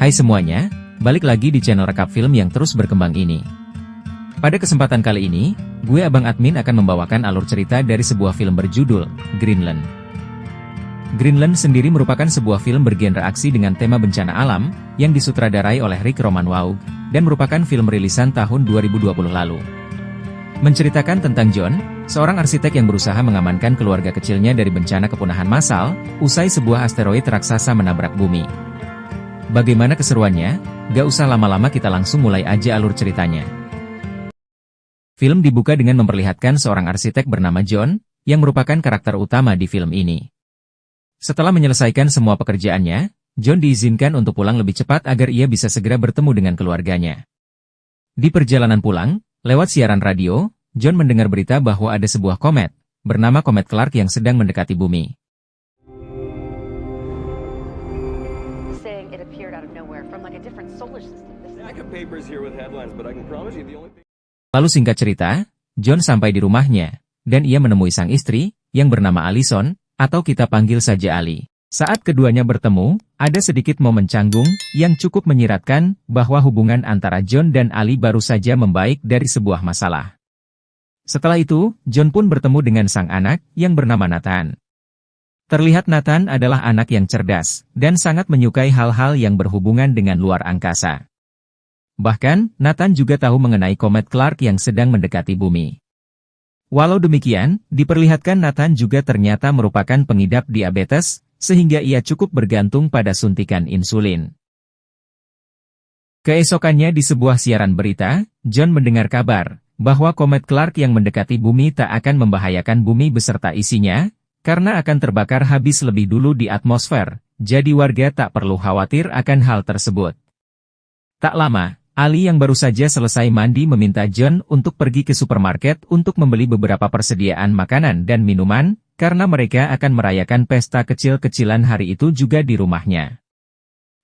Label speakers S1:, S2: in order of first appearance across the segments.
S1: Hai semuanya, balik lagi di channel rekap film yang terus berkembang ini. Pada kesempatan kali ini, gue Abang Admin akan membawakan alur cerita dari sebuah film berjudul Greenland. Greenland sendiri merupakan sebuah film bergenre aksi dengan tema bencana alam, yang disutradarai oleh Rick Romanwaug, dan merupakan film rilisan tahun 2020 lalu. Menceritakan tentang John, seorang arsitek yang berusaha mengamankan keluarga kecilnya dari bencana kepunahan massal, usai sebuah asteroid raksasa menabrak bumi. Bagaimana keseruannya? Gak usah lama-lama, kita langsung mulai aja alur ceritanya. Film dibuka dengan memperlihatkan seorang arsitek bernama John, yang merupakan karakter utama di film ini. Setelah menyelesaikan semua pekerjaannya, John diizinkan untuk pulang lebih cepat agar ia bisa segera bertemu dengan keluarganya. Di perjalanan pulang, lewat siaran radio, John mendengar berita bahwa ada sebuah komet, bernama Komet Clark yang sedang mendekati bumi. Lalu singkat cerita, John sampai di rumahnya, dan ia menemui sang istri, yang bernama Allison, atau kita panggil saja Ali. Saat keduanya bertemu, ada sedikit momen canggung, yang cukup menyiratkan, bahwa hubungan antara John dan Ali baru saja membaik dari sebuah masalah. Setelah itu, John pun bertemu dengan sang anak, yang bernama Nathan. Terlihat Nathan adalah anak yang cerdas, dan sangat menyukai hal-hal yang berhubungan dengan luar angkasa. Bahkan, Nathan juga tahu mengenai Komet Clark yang sedang mendekati bumi. Walau demikian, diperlihatkan Nathan juga ternyata merupakan pengidap diabetes, sehingga ia cukup bergantung pada suntikan insulin. Keesokannya di sebuah siaran berita, John mendengar kabar, bahwa Komet Clark yang mendekati bumi tak akan membahayakan bumi beserta isinya, karena akan terbakar habis lebih dulu di atmosfer, jadi warga tak perlu khawatir akan hal tersebut. Tak lama, Ali yang baru saja selesai mandi meminta John untuk pergi ke supermarket untuk membeli beberapa persediaan makanan dan minuman, karena mereka akan merayakan pesta kecil-kecilan hari itu juga di rumahnya.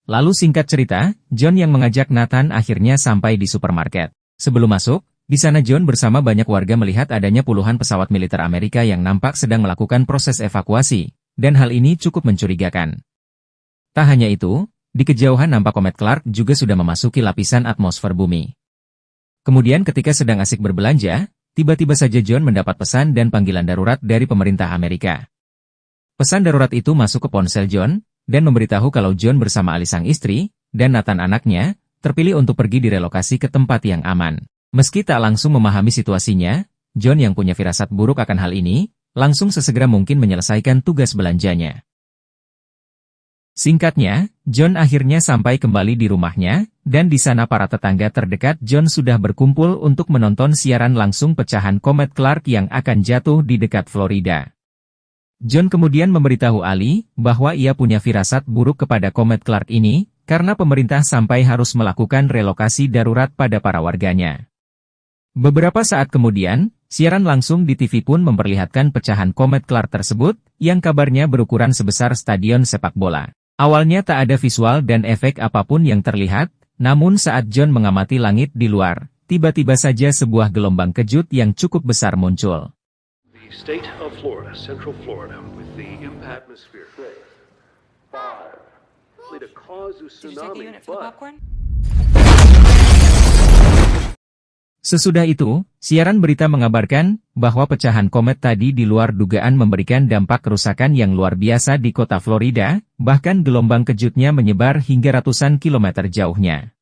S1: Lalu singkat cerita, John yang mengajak Nathan akhirnya sampai di supermarket. Sebelum masuk, di sana John bersama banyak warga melihat adanya puluhan pesawat militer Amerika yang nampak sedang melakukan proses evakuasi, dan hal ini cukup mencurigakan. Tak hanya itu, di kejauhan nampak Komet Clark juga sudah memasuki lapisan atmosfer bumi. Kemudian ketika sedang asik berbelanja, tiba-tiba saja John mendapat pesan dan panggilan darurat dari pemerintah Amerika. Pesan darurat itu masuk ke ponsel John, dan memberitahu kalau John bersama Ali sang istri, dan Nathan anaknya, terpilih untuk pergi direlokasi ke tempat yang aman. Meski tak langsung memahami situasinya, John yang punya firasat buruk akan hal ini, langsung sesegera mungkin menyelesaikan tugas belanjanya. Singkatnya, John akhirnya sampai kembali di rumahnya, dan di sana para tetangga terdekat John sudah berkumpul untuk menonton siaran langsung pecahan Komet Clark yang akan jatuh di dekat Florida. John kemudian memberitahu Ali, bahwa ia punya firasat buruk kepada Komet Clark ini, karena pemerintah sampai harus melakukan relokasi darurat pada para warganya. Beberapa saat kemudian, siaran langsung di TV pun memperlihatkan pecahan Komet Clark tersebut, yang kabarnya berukuran sebesar stadion sepak bola. Awalnya tak ada visual dan efek apapun yang terlihat, namun saat John mengamati langit di luar, tiba-tiba saja sebuah gelombang kejut yang cukup besar muncul. Sesudah itu, siaran berita mengabarkan bahwa pecahan komet tadi di luar dugaan memberikan dampak kerusakan yang luar biasa di kota Florida, bahkan gelombang kejutnya menyebar hingga ratusan kilometer jauhnya.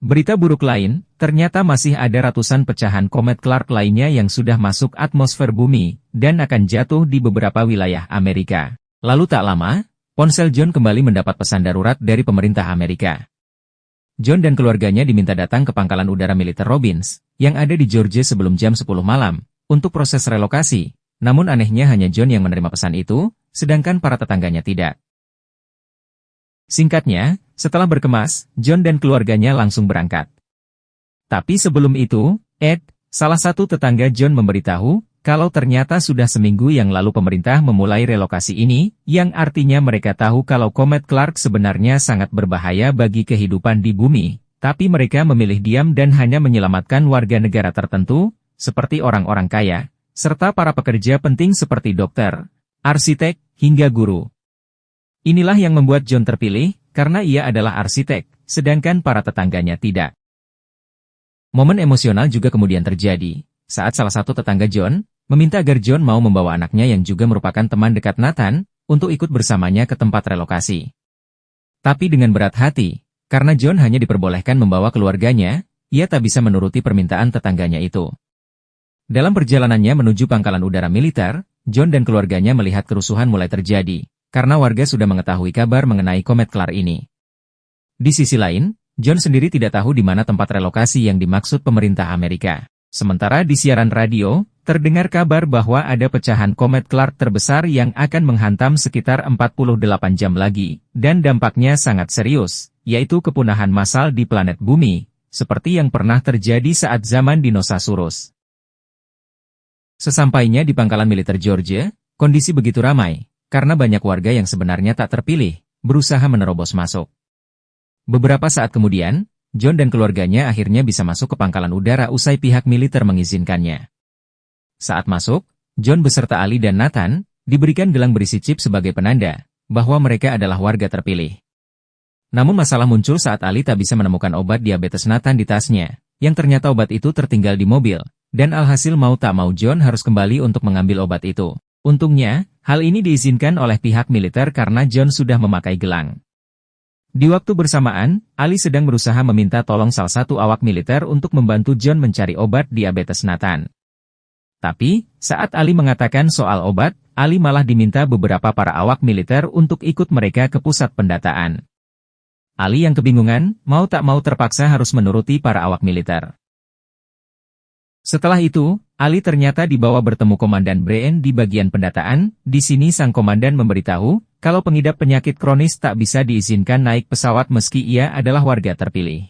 S1: Berita buruk lain, ternyata masih ada ratusan pecahan Komet Clark lainnya yang sudah masuk atmosfer bumi, dan akan jatuh di beberapa wilayah Amerika. Lalu tak lama, ponsel John kembali mendapat pesan darurat dari pemerintah Amerika. John dan keluarganya diminta datang ke pangkalan udara militer Robins, yang ada di Georgia sebelum jam 10 malam, untuk proses relokasi. Namun anehnya hanya John yang menerima pesan itu, sedangkan para tetangganya tidak. Singkatnya, setelah berkemas, John dan keluarganya langsung berangkat. Tapi sebelum itu, Ed, salah satu tetangga John memberitahu, kalau ternyata sudah seminggu yang lalu pemerintah memulai relokasi ini, yang artinya mereka tahu kalau Komet Clark sebenarnya sangat berbahaya bagi kehidupan di bumi, tapi mereka memilih diam dan hanya menyelamatkan warga negara tertentu, seperti orang-orang kaya, serta para pekerja penting seperti dokter, arsitek, hingga guru. Inilah yang membuat John terpilih, karena ia adalah arsitek, sedangkan para tetangganya tidak. Momen emosional juga kemudian terjadi, saat salah satu tetangga John meminta agar John mau membawa anaknya yang juga merupakan teman dekat Nathan, untuk ikut bersamanya ke tempat relokasi. Tapi dengan berat hati, karena John hanya diperbolehkan membawa keluarganya, ia tak bisa menuruti permintaan tetangganya itu. Dalam perjalanannya menuju pangkalan udara militer, John dan keluarganya melihat kerusuhan mulai terjadi, karena warga sudah mengetahui kabar mengenai komet Clark ini. Di sisi lain, John sendiri tidak tahu di mana tempat relokasi yang dimaksud pemerintah Amerika. Sementara di siaran radio, terdengar kabar bahwa ada pecahan komet Clark terbesar yang akan menghantam sekitar 48 jam lagi, dan dampaknya sangat serius, yaitu kepunahan massal di planet Bumi, seperti yang pernah terjadi saat zaman dinosaurus. Sesampainya di pangkalan militer Georgia, kondisi begitu ramai, karena banyak warga yang sebenarnya tak terpilih, berusaha menerobos masuk. Beberapa saat kemudian, John dan keluarganya akhirnya bisa masuk ke pangkalan udara usai pihak militer mengizinkannya. Saat masuk, John beserta Ali dan Nathan diberikan gelang berisi chip sebagai penanda bahwa mereka adalah warga terpilih. Namun masalah muncul saat Ali tak bisa menemukan obat diabetes Nathan di tasnya, yang ternyata obat itu tertinggal di mobil, dan alhasil mau tak mau John harus kembali untuk mengambil obat itu. Untungnya, hal ini diizinkan oleh pihak militer karena John sudah memakai gelang. Di waktu bersamaan, Ali sedang berusaha meminta tolong salah satu awak militer untuk membantu John mencari obat diabetes Nathan. Tapi, saat Ali mengatakan soal obat, Ali malah diminta beberapa para awak militer untuk ikut mereka ke pusat pendataan. Ali yang kebingungan, mau tak mau terpaksa harus menuruti para awak militer. Setelah itu, Ali ternyata dibawa bertemu Komandan Brian di bagian pendataan. Di sini sang komandan memberitahu, kalau pengidap penyakit kronis tak bisa diizinkan naik pesawat meski ia adalah warga terpilih.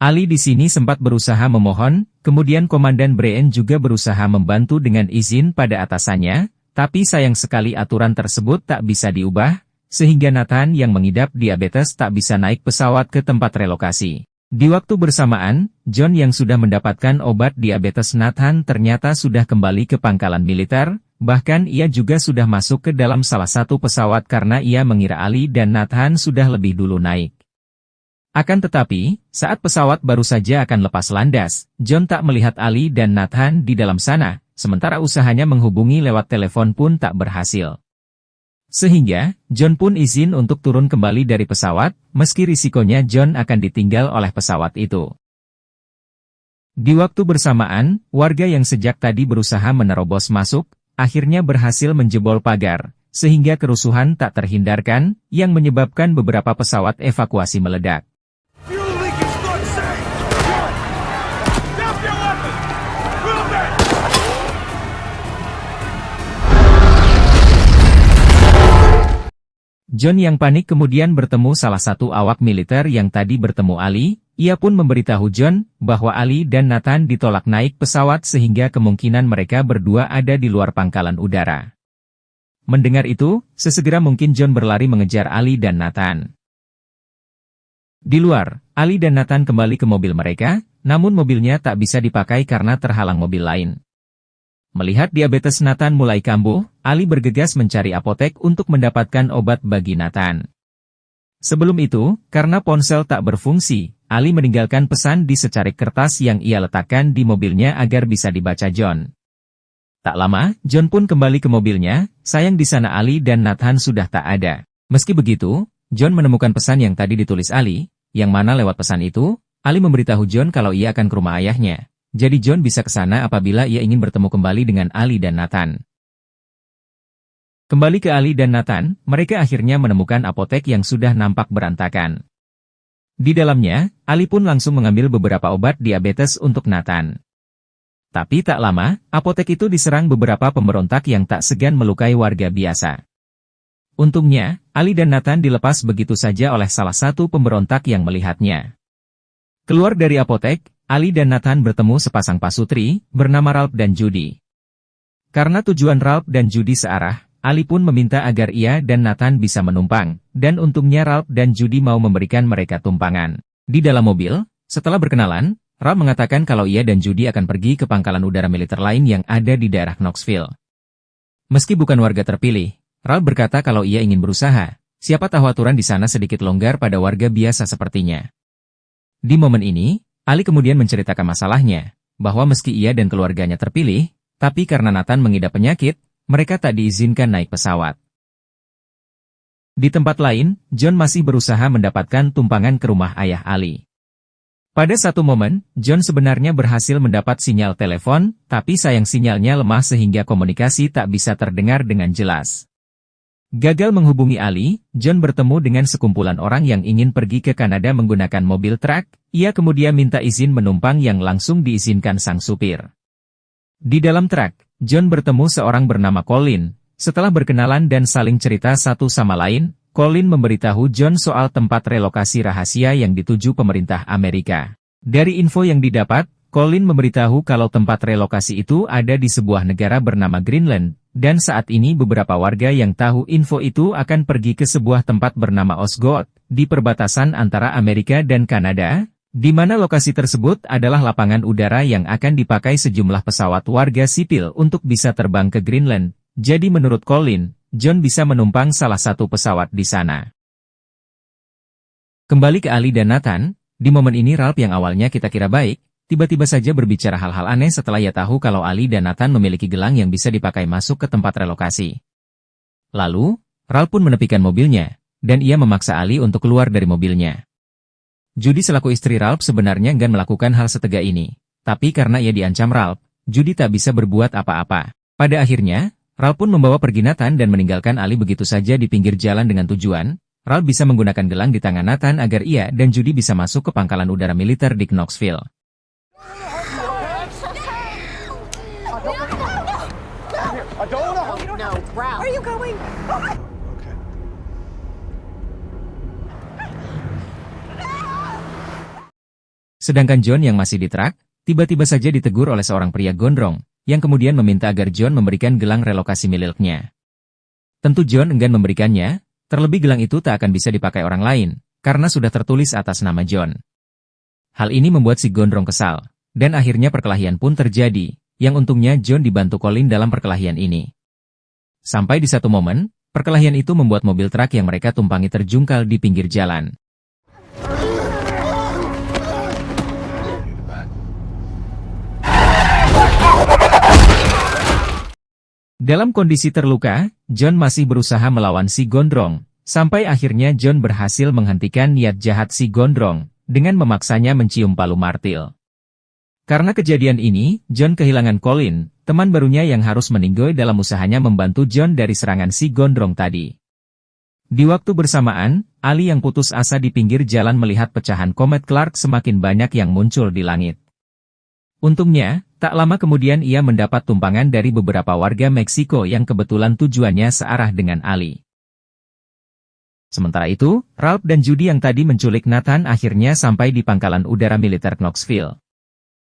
S1: Ali di sini sempat berusaha memohon, kemudian Komandan Brian juga berusaha membantu dengan izin pada atasannya, tapi sayang sekali aturan tersebut tak bisa diubah, sehingga Nathan yang mengidap diabetes tak bisa naik pesawat ke tempat relokasi. Di waktu bersamaan, John yang sudah mendapatkan obat diabetes Nathan ternyata sudah kembali ke pangkalan militer, bahkan ia juga sudah masuk ke dalam salah satu pesawat karena ia mengira Ali dan Nathan sudah lebih dulu naik. Akan tetapi, saat pesawat baru saja akan lepas landas, John tak melihat Ali dan Nathan di dalam sana, sementara usahanya menghubungi lewat telepon pun tak berhasil. Sehingga, John pun izin untuk turun kembali dari pesawat, meski risikonya John akan ditinggal oleh pesawat itu. Di waktu bersamaan, warga yang sejak tadi berusaha menerobos masuk, akhirnya berhasil menjebol pagar, sehingga kerusuhan tak terhindarkan, yang menyebabkan beberapa pesawat evakuasi meledak. John yang panik kemudian bertemu salah satu awak militer yang tadi bertemu Ali, ia pun memberitahu John bahwa Ali dan Nathan ditolak naik pesawat sehingga kemungkinan mereka berdua ada di luar pangkalan udara. Mendengar itu, sesegera mungkin John berlari mengejar Ali dan Nathan. Di luar, Ali dan Nathan kembali ke mobil mereka, namun mobilnya tak bisa dipakai karena terhalang mobil lain. Melihat diabetes Nathan mulai kambuh, Ali bergegas mencari apotek untuk mendapatkan obat bagi Nathan. Sebelum itu, karena ponsel tak berfungsi, Ali meninggalkan pesan di secarik kertas yang ia letakkan di mobilnya agar bisa dibaca John. Tak lama, John pun kembali ke mobilnya, sayang di sana Ali dan Nathan sudah tak ada. Meski begitu, John menemukan pesan yang tadi ditulis Ali, yang mana lewat pesan itu, Ali memberitahu John kalau ia akan ke rumah ayahnya. Jadi John bisa ke sana apabila ia ingin bertemu kembali dengan Ali dan Nathan. Kembali ke Ali dan Nathan, mereka akhirnya menemukan apotek yang sudah nampak berantakan. Di dalamnya, Ali pun langsung mengambil beberapa obat diabetes untuk Nathan. Tapi tak lama, apotek itu diserang beberapa pemberontak yang tak segan melukai warga biasa. Untungnya, Ali dan Nathan dilepas begitu saja oleh salah satu pemberontak yang melihatnya. Keluar dari apotek, Ali dan Nathan bertemu sepasang pasutri, bernama Ralph dan Judy. Karena tujuan Ralph dan Judy searah, Ali pun meminta agar ia dan Nathan bisa menumpang, dan untungnya Ralph dan Judy mau memberikan mereka tumpangan. Di dalam mobil, setelah berkenalan, Ralph mengatakan kalau ia dan Judy akan pergi ke pangkalan udara militer lain yang ada di daerah Knoxville. Meski bukan warga terpilih, Ralph berkata kalau ia ingin berusaha, Siapa tahu aturan di sana sedikit longgar pada warga biasa sepertinya. Di momen ini, Ali kemudian menceritakan masalahnya, bahwa meski ia dan keluarganya terpilih, tapi karena Nathan mengidap penyakit, mereka tak diizinkan naik pesawat. Di tempat lain, John masih berusaha mendapatkan tumpangan ke rumah ayah Ali. Pada satu momen, John sebenarnya berhasil mendapat sinyal telepon, tapi sayang sinyalnya lemah sehingga komunikasi tak bisa terdengar dengan jelas. Gagal menghubungi Ali, John bertemu dengan sekumpulan orang yang ingin pergi ke Kanada menggunakan mobil truk. Ia kemudian minta izin menumpang yang langsung diizinkan sang supir. Di dalam truk, John bertemu seorang bernama Colin. Setelah berkenalan dan saling cerita satu sama lain, Colin memberitahu John soal tempat relokasi rahasia yang dituju pemerintah Amerika. Dari info yang didapat, Colin memberitahu kalau tempat relokasi itu ada di sebuah negara bernama Greenland, dan saat ini beberapa warga yang tahu info itu akan pergi ke sebuah tempat bernama Osgood, di perbatasan antara Amerika dan Kanada, di mana lokasi tersebut adalah lapangan udara yang akan dipakai sejumlah pesawat warga sipil untuk bisa terbang ke Greenland. Jadi menurut Colin, John bisa menumpang salah satu pesawat di sana. Kembali ke Ali dan Nathan, di momen ini Ralph yang awalnya kita kira baik, tiba-tiba saja berbicara hal-hal aneh setelah ia tahu kalau Ali dan Nathan memiliki gelang yang bisa dipakai masuk ke tempat relokasi. Lalu, Ralph pun menepikan mobilnya, dan ia memaksa Ali untuk keluar dari mobilnya. Judy selaku istri Ralph sebenarnya enggan melakukan hal setega ini, tapi karena ia diancam Ralph, Judy tak bisa berbuat apa-apa. Pada akhirnya, Ralph pun membawa pergi Nathan dan meninggalkan Ali begitu saja di pinggir jalan dengan tujuan, Ralph bisa menggunakan gelang di tangan Nathan agar ia dan Judy bisa masuk ke pangkalan udara militer di Knoxville. Sedangkan John yang masih di truk, tiba-tiba saja ditegur oleh seorang pria gondrong, yang kemudian meminta agar John memberikan gelang relokasi miliknya. Tentu John enggan memberikannya, terlebih gelang itu tak akan bisa dipakai orang lain, karena sudah tertulis atas nama John. Hal ini membuat si gondrong kesal, dan akhirnya perkelahian pun terjadi, yang untungnya John dibantu Colin dalam perkelahian ini. Sampai di satu momen, perkelahian itu membuat mobil truk yang mereka tumpangi terjungkal di pinggir jalan. Dalam kondisi terluka, John masih berusaha melawan si gondrong, sampai akhirnya John berhasil menghentikan niat jahat si gondrong, dengan memaksanya mencium palu martil. Karena kejadian ini, John kehilangan Colin, teman barunya yang harus meninggoy dalam usahanya membantu John dari serangan si gondrong tadi. Di waktu bersamaan, Ali yang putus asa di pinggir jalan melihat pecahan komet Clark semakin banyak yang muncul di langit. Untungnya, tak lama kemudian ia mendapat tumpangan dari beberapa warga Meksiko yang kebetulan tujuannya searah dengan Ali. Sementara itu, Ralph dan Judy yang tadi menculik Nathan akhirnya sampai di pangkalan udara militer Knoxville.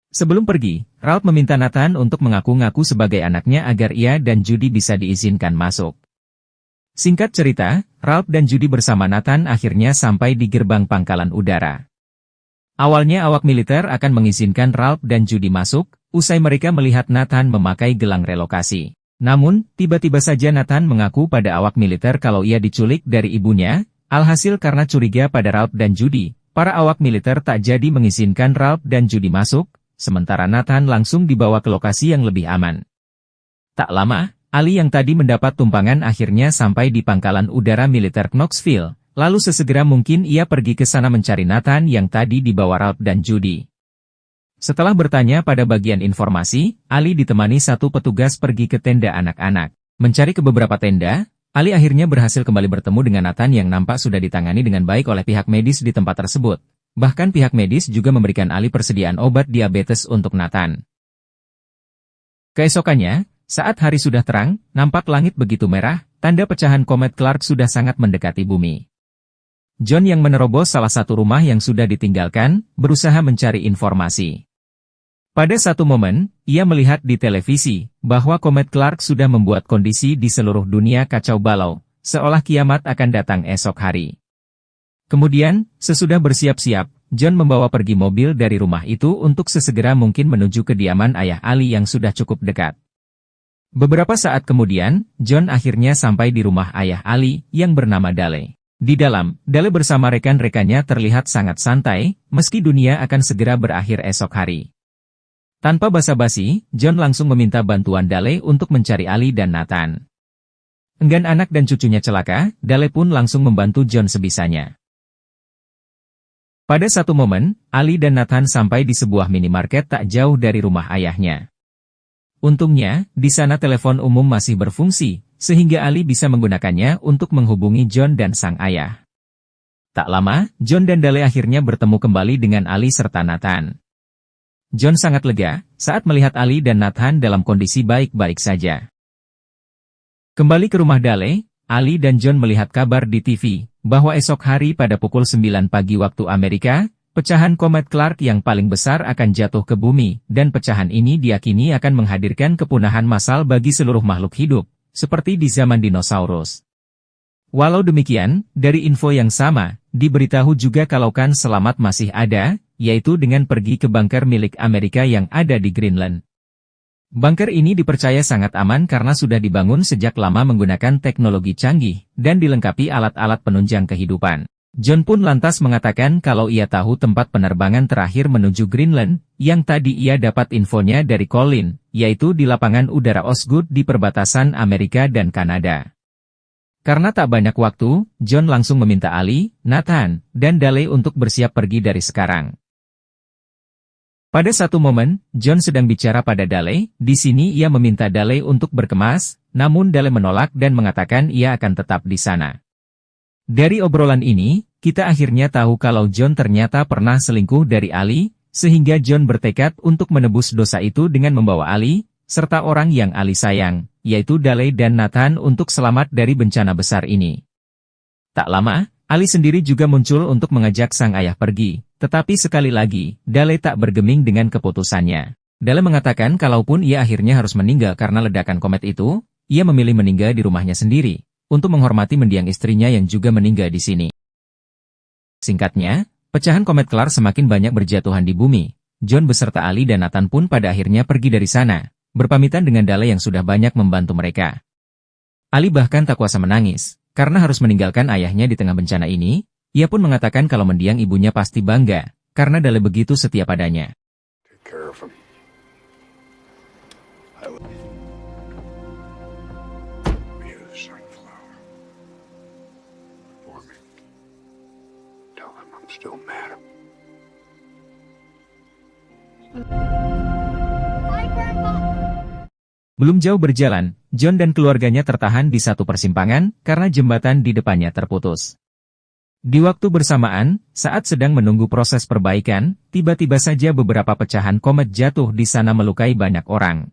S1: Sebelum pergi, Ralph meminta Nathan untuk mengaku-ngaku sebagai anaknya agar ia dan Judy bisa diizinkan masuk. Singkat cerita, Ralph dan Judy bersama Nathan akhirnya sampai di gerbang pangkalan udara. Awalnya awak militer akan mengizinkan Ralph dan Judy masuk, usai mereka melihat Nathan memakai gelang relokasi. Namun, tiba-tiba saja Nathan mengaku pada awak militer kalau ia diculik dari ibunya, alhasil karena curiga pada Ralph dan Judy, para awak militer tak jadi mengizinkan Ralph dan Judy masuk, sementara Nathan langsung dibawa ke lokasi yang lebih aman. Tak lama, Ali yang tadi mendapat tumpangan akhirnya sampai di pangkalan udara militer Knoxville. Lalu sesegera mungkin ia pergi ke sana mencari Nathan yang tadi dibawa Ralph dan Judy. Setelah bertanya pada bagian informasi, Ali ditemani satu petugas pergi ke tenda anak-anak. Mencari ke beberapa tenda, Ali akhirnya berhasil kembali bertemu dengan Nathan yang nampak sudah ditangani dengan baik oleh pihak medis di tempat tersebut. Bahkan pihak medis juga memberikan Ali persediaan obat diabetes untuk Nathan. Keesokannya, saat hari sudah terang, nampak langit begitu merah, tanda pecahan komet Clark sudah sangat mendekati bumi. John yang menerobos salah satu rumah yang sudah ditinggalkan, berusaha mencari informasi. Pada satu momen, ia melihat di televisi, bahwa komet Clark sudah membuat kondisi di seluruh dunia kacau balau, seolah kiamat akan datang esok hari. Kemudian, sesudah bersiap-siap, John membawa pergi mobil dari rumah itu untuk sesegera mungkin menuju kediaman ayah Ali yang sudah cukup dekat. Beberapa saat kemudian, John akhirnya sampai di rumah ayah Ali yang bernama Dale. Di dalam, Dale bersama rekan-rekannya terlihat sangat santai, meski dunia akan segera berakhir esok hari. Tanpa basa-basi, John langsung meminta bantuan Dale untuk mencari Ali dan Nathan. Enggan anak dan cucunya celaka, Dale pun langsung membantu John sebisanya. Pada satu momen, Ali dan Nathan sampai di sebuah minimarket tak jauh dari rumah ayahnya. Untungnya, di sana telepon umum masih berfungsi, sehingga Ali bisa menggunakannya untuk menghubungi John dan sang ayah. Tak lama, John dan Dale akhirnya bertemu kembali dengan Ali serta Nathan. John sangat lega saat melihat Ali dan Nathan dalam kondisi baik-baik saja. Kembali ke rumah Dale, Ali dan John melihat kabar di TV, bahwa esok hari pada pukul 9 pagi waktu Amerika, pecahan komet Clark yang paling besar akan jatuh ke bumi, dan pecahan ini diyakini akan menghadirkan kepunahan massal bagi seluruh makhluk hidup, seperti di zaman dinosaurus. Walau demikian, dari info yang sama, diberitahu juga kalau kan selamat masih ada, yaitu dengan pergi ke bunker milik Amerika yang ada di Greenland. Bunker ini dipercaya sangat aman karena sudah dibangun sejak lama menggunakan teknologi canggih, dan dilengkapi alat-alat penunjang kehidupan. John pun lantas mengatakan kalau ia tahu tempat penerbangan terakhir menuju Greenland, yang tadi ia dapat infonya dari Colin, yaitu di lapangan udara Osgood di perbatasan Amerika dan Kanada. Karena tak banyak waktu, John langsung meminta Ali, Nathan, dan Dale untuk bersiap pergi dari sekarang. Pada satu momen, John sedang bicara pada Dale, di sini ia meminta Dale untuk berkemas, namun Dale menolak dan mengatakan ia akan tetap di sana. Dari obrolan ini, kita akhirnya tahu kalau John ternyata pernah selingkuh dari Ali, sehingga John bertekad untuk menebus dosa itu dengan membawa Ali, serta orang yang Ali sayang, yaitu Dale dan Nathan untuk selamat dari bencana besar ini. Tak lama, Ali sendiri juga muncul untuk mengajak sang ayah pergi, tetapi sekali lagi, Dale tak bergeming dengan keputusannya. Dale mengatakan kalaupun ia akhirnya harus meninggal karena ledakan komet itu, ia memilih meninggal di rumahnya sendiri, untuk menghormati mendiang istrinya yang juga meninggal di sini. Singkatnya, pecahan komet Clark semakin banyak berjatuhan di bumi. John beserta Ali dan Nathan pun pada akhirnya pergi dari sana, berpamitan dengan Dale yang sudah banyak membantu mereka. Ali bahkan tak kuasa menangis, karena harus meninggalkan ayahnya di tengah bencana ini. Ia pun mengatakan kalau mendiang ibunya pasti bangga, karena Dale begitu setia padanya. Belum jauh berjalan, John dan keluarganya tertahan di satu persimpangan karena jembatan di depannya terputus. Di waktu bersamaan, saat sedang menunggu proses perbaikan, tiba-tiba saja beberapa pecahan komet jatuh di sana melukai banyak orang.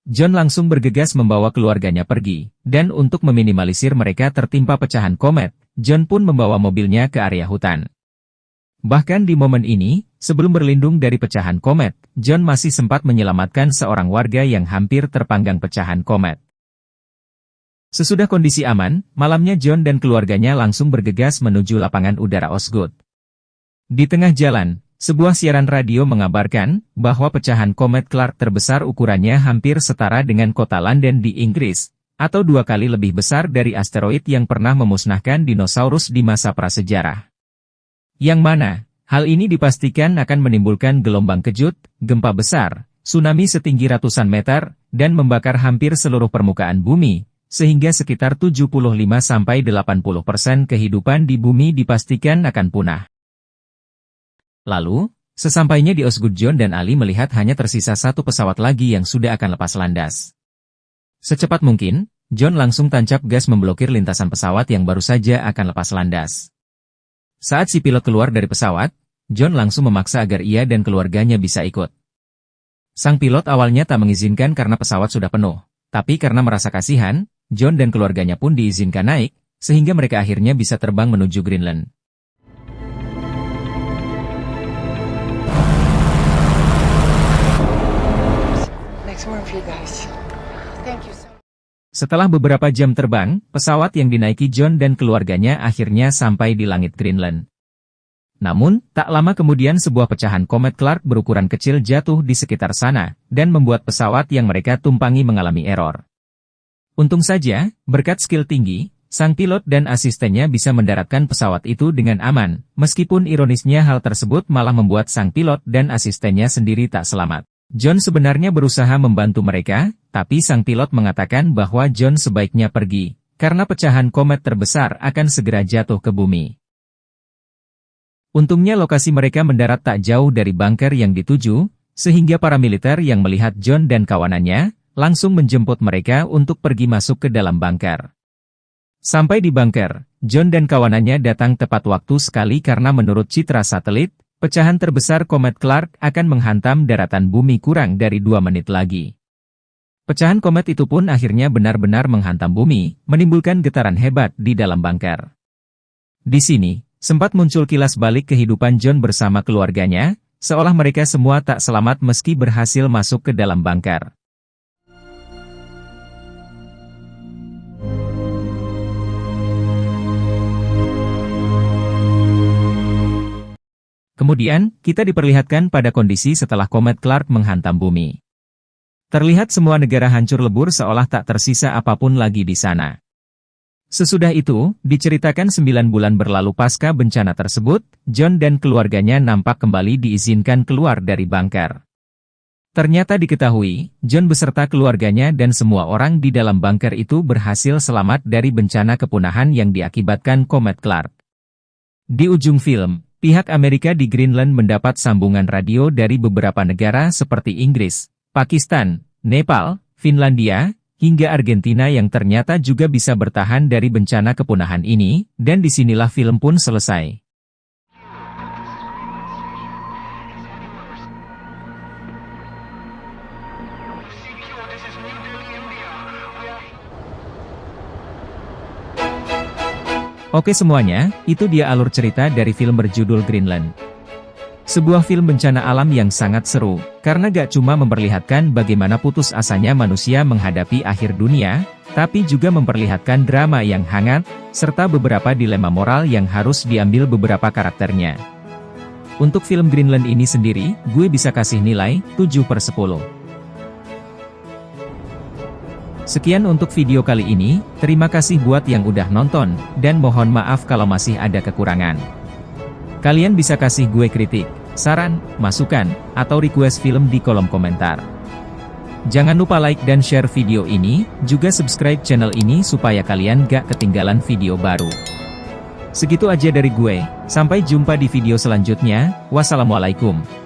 S1: John langsung bergegas membawa keluarganya pergi, dan untuk meminimalisir mereka tertimpa pecahan komet, John pun membawa mobilnya ke area hutan. Bahkan di momen ini, sebelum berlindung dari pecahan komet, John masih sempat menyelamatkan seorang warga yang hampir terpanggang pecahan komet. Sesudah kondisi aman, malamnya John dan keluarganya langsung bergegas menuju lapangan udara Osgood. Di tengah jalan, sebuah siaran radio mengabarkan bahwa pecahan komet Clark terbesar ukurannya hampir setara dengan kota London di Inggris, atau 2 kali lebih besar dari asteroid yang pernah memusnahkan dinosaurus di masa prasejarah. Yang mana, hal ini dipastikan akan menimbulkan gelombang kejut, gempa besar, tsunami setinggi ratusan meter, dan membakar hampir seluruh permukaan bumi, sehingga sekitar 75–80% kehidupan di bumi dipastikan akan punah. Lalu, sesampainya di Osgood, John dan Ali melihat hanya tersisa satu pesawat lagi yang sudah akan lepas landas. Secepat mungkin, John langsung tancap gas memblokir lintasan pesawat yang baru saja akan lepas landas. Saat si pilot keluar dari pesawat, John langsung memaksa agar ia dan keluarganya bisa ikut. Sang pilot awalnya tak mengizinkan karena pesawat sudah penuh, tapi karena merasa kasihan, John dan keluarganya pun diizinkan naik, sehingga mereka akhirnya bisa terbang menuju Greenland. Setelah beberapa jam terbang, pesawat yang dinaiki John dan keluarganya akhirnya sampai di langit Greenland. Namun, tak lama kemudian sebuah pecahan komet Clark berukuran kecil jatuh di sekitar sana, dan membuat pesawat yang mereka tumpangi mengalami error. Untung saja, berkat skill tinggi, sang pilot dan asistennya bisa mendaratkan pesawat itu dengan aman, meskipun ironisnya hal tersebut malah membuat sang pilot dan asistennya sendiri tak selamat. John sebenarnya berusaha membantu mereka, tapi sang pilot mengatakan bahwa John sebaiknya pergi, karena pecahan komet terbesar akan segera jatuh ke bumi. Untungnya lokasi mereka mendarat tak jauh dari bunker yang dituju, sehingga para militer yang melihat John dan kawanannya, langsung menjemput mereka untuk pergi masuk ke dalam bunker. Sampai di bunker, John dan kawanannya datang tepat waktu sekali karena menurut citra satelit, pecahan terbesar komet Clark akan menghantam daratan bumi kurang dari 2 menit lagi. Pecahan komet itu pun akhirnya benar-benar menghantam bumi, menimbulkan getaran hebat di dalam bunker. Di sini, sempat muncul kilas balik kehidupan John bersama keluarganya, seolah mereka semua tak selamat meski berhasil masuk ke dalam bunker. Kemudian, kita diperlihatkan pada kondisi setelah komet Clark menghantam bumi. Terlihat semua negara hancur lebur seolah tak tersisa apapun lagi di sana. Sesudah itu, diceritakan 9 bulan berlalu pasca bencana tersebut, John dan keluarganya nampak kembali diizinkan keluar dari bunker. Ternyata diketahui, John beserta keluarganya dan semua orang di dalam bunker itu berhasil selamat dari bencana kepunahan yang diakibatkan komet Clark. Di ujung film, pihak Amerika di Greenland mendapat sambungan radio dari beberapa negara seperti Inggris, Pakistan, Nepal, Finlandia, hingga Argentina yang ternyata juga bisa bertahan dari bencana kepunahan ini, dan disinilah film pun selesai. Oke semuanya, itu dia alur cerita dari film berjudul Greenland. Sebuah film bencana alam yang sangat seru, karena gak cuma memperlihatkan bagaimana putus asanya manusia menghadapi akhir dunia, tapi juga memperlihatkan drama yang hangat, serta beberapa dilema moral yang harus diambil beberapa karakternya. Untuk film Greenland ini sendiri, gue bisa kasih nilai 7/10. Sekian untuk video kali ini, terima kasih buat yang udah nonton, dan mohon maaf kalau masih ada kekurangan. Kalian bisa kasih gue kritik, saran, masukan, atau request film di kolom komentar. Jangan lupa like dan share video ini, juga subscribe channel ini supaya kalian gak ketinggalan video baru. Segitu aja dari gue, sampai jumpa di video selanjutnya, wassalamualaikum.